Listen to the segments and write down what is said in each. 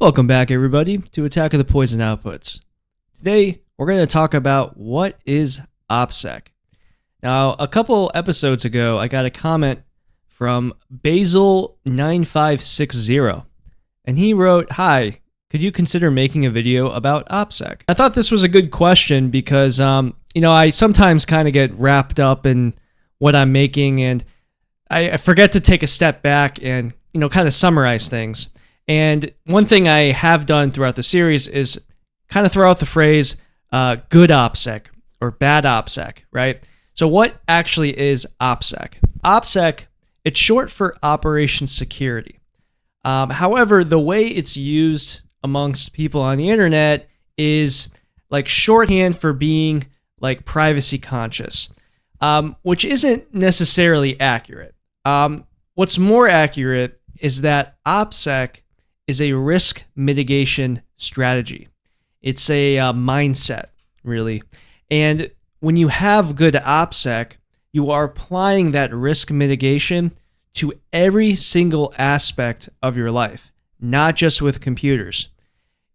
Welcome back, everybody, to Attack of the Poison Outputs. Today, we're going to talk about what is OPSEC. Now, a couple episodes ago, I got a comment from Basil9560, and he wrote, "Hi, could you consider making a video about OPSEC?" I thought this was a good question because, I sometimes kind of get wrapped up in what I'm making, and I forget to take a step back and, kind of summarize things. And one thing I have done throughout the series is kind of throw out the phrase good OPSEC or bad OPSEC, right? So what actually is OPSEC? OPSEC, it's short for Operation Security. However, the way it's used amongst people on the internet is like shorthand for being like privacy conscious, which isn't necessarily accurate. What's more accurate is that OPSEC is a risk mitigation strategy. It's a mindset, really. And when you have good OPSEC, you are applying that risk mitigation to every single aspect of your life, not just with computers.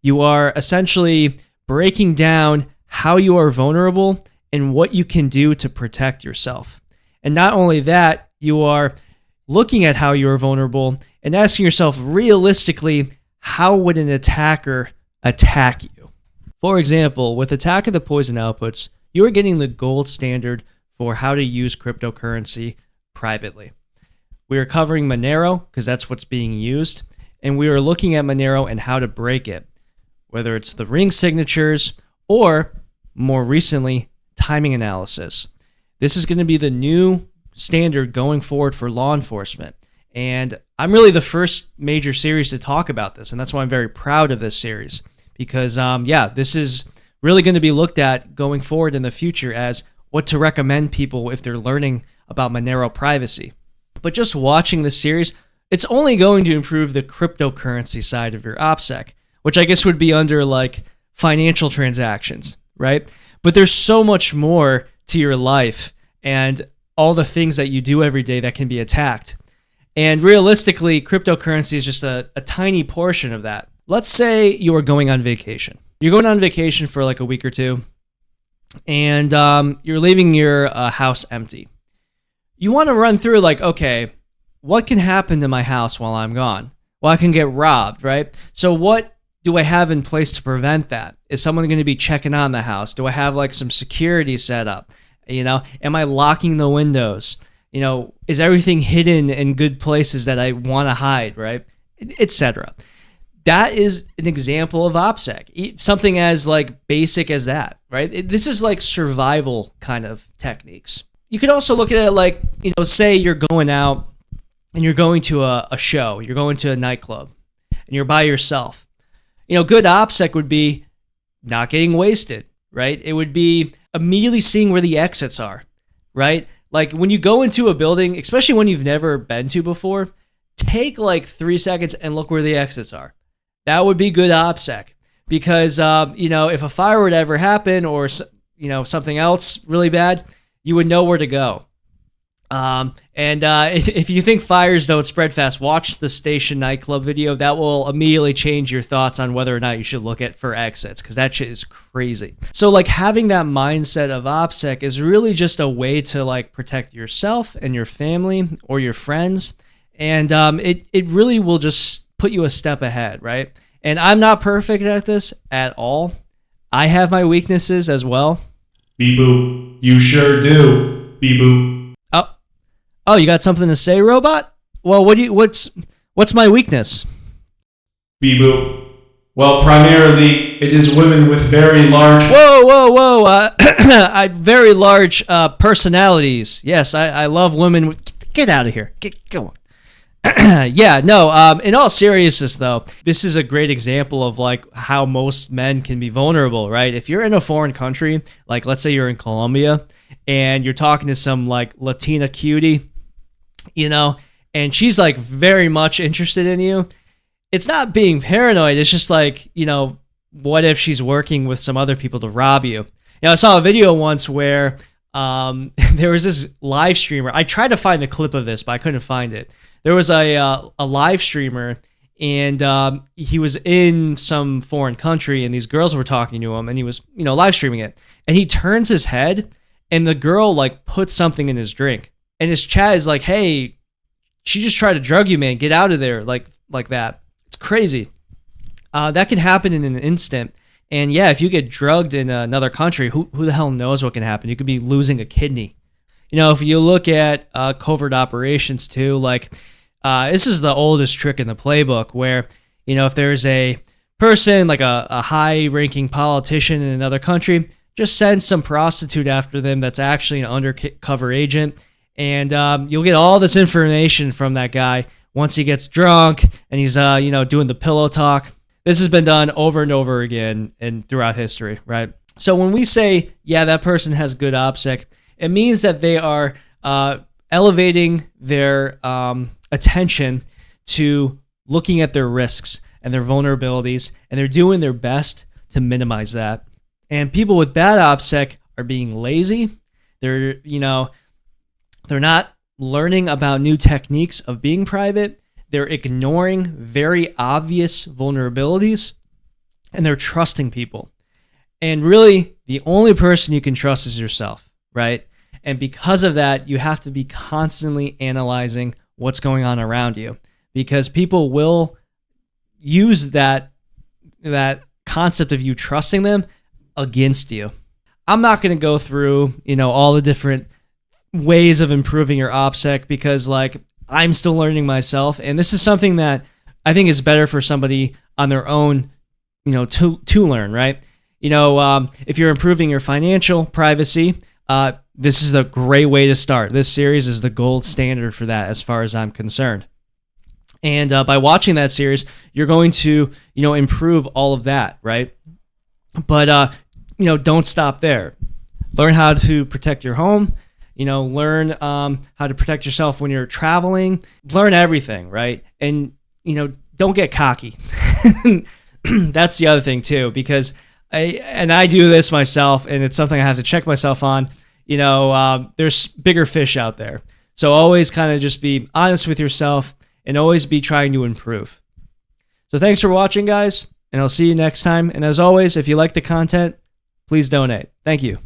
You are essentially breaking down how you are vulnerable and what you can do to protect yourself. And not only that, you are looking at how you are vulnerable and asking yourself realistically, how would an attacker attack you? For example, with Attack of the Poison Outputs, you are getting the gold standard for how to use cryptocurrency privately. We are covering Monero because that's what's being used, and we are looking at Monero and how to break it, whether it's the ring signatures or, more recently, timing analysis. This is going to be the new standard going forward for law enforcement. And I'm really the first major series to talk about this, and that's why I'm very proud of this series. Because, this is really going to be looked at going forward in the future as what to recommend people if they're learning about Monero privacy. But just watching this series, it's only going to improve the cryptocurrency side of your OPSEC, which I guess would be under like financial transactions, right? But there's so much more to your life and all the things that you do every day that can be attacked. And realistically, cryptocurrency is just a tiny portion of that. Let's say you are going on vacation. You're going on vacation for like a week or two, and you're leaving your house empty. You want to run through like, okay, what can happen to my house while I'm gone? Well, I can get robbed, right? So what do I have in place to prevent that? Is someone going to be checking on the house? Do I have like some security set up? Am I locking the windows? Is everything hidden in good places that I want to hide, right? Etc. That is an example of OPSEC. Something as like basic as that, right? This is like survival kind of techniques. You could also look at it like, say you're going out and you're going to a show, you're going to a nightclub, and you're by yourself. Good OPSEC would be not getting wasted, right? It would be immediately seeing where the exits are, right? Like when you go into a building, especially when you've never been to before, take like 3 seconds and look where the exits are. That would be good OPSEC because, if a fire would ever happen or, something else really bad, you would know where to go. If you think fires don't spread fast, watch the Station nightclub video. That will immediately change your thoughts on whether or not you should look for exits, because that shit is crazy. So like having that mindset of OPSEC is really just a way to like protect yourself and your family or your friends. And it really will just put you a step ahead, right? And I'm not perfect at this at all. I have my weaknesses as well. Beep-boop. You sure do. Beep-boop. Oh, you got something to say, robot? Well, what's my weakness? Beep-boop. Well, primarily, it is women with very large... Whoa. Very large personalities. Yes, I love women with... Get out of here. Go on. In all seriousness, though, this is a great example of like how most men can be vulnerable, right? If you're in a foreign country, like let's say you're in Colombia, and you're talking to some like Latina cutie, and she's like very much interested in you, it's not being paranoid. It's just like, what if she's working with some other people to rob you? I saw a video once where there was this live streamer. I tried to find the clip of this, but I couldn't find it. There was a live streamer, and he was in some foreign country, and these girls were talking to him, and he was, live streaming it, and he turns his head, and the girl like puts something in his drink, and his chat is like, "Hey, she just tried to drug you, man. Get out of there!" Like that. It's crazy. That can happen in an instant. And yeah, if you get drugged in another country, who the hell knows what can happen? You could be losing a kidney. If you look at covert operations too, like this is the oldest trick in the playbook where, if there's a person, like a high-ranking politician in another country, just send some prostitute after them that's actually an undercover agent, and you'll get all this information from that guy once he gets drunk and he's, doing the pillow talk. This has been done over and over again and throughout history, right? So when we say, yeah, that person has good OPSEC, it means that they are elevating their attention to looking at their risks and their vulnerabilities, and they're doing their best to minimize that. And people with bad OPSEC are being lazy. They're not learning about new techniques of being private. They're ignoring very obvious vulnerabilities, and they're trusting people. And really, the only person you can trust is yourself, right? And because of that, you have to be constantly analyzing what's going on around you, because people will use that concept of you trusting them against you. I'm not going to go through, all the different ways of improving your OPSEC, because I'm still learning myself, and this is something that I think is better for somebody on their own, to learn, right? If you're improving your financial privacy, this is the great way to start. This series is the gold standard for that, as far as I'm concerned. And by watching that series, you're going to, improve all of that, right? But don't stop there. Learn how to protect your home. Learn how to protect yourself when you're traveling. Learn everything, right? And, don't get cocky. That's the other thing, too, because I do this myself, and it's something I have to check myself on. There's bigger fish out there. So always kind of just be honest with yourself and always be trying to improve. So thanks for watching, guys, and I'll see you next time. And as always, if you like the content, please donate. Thank you.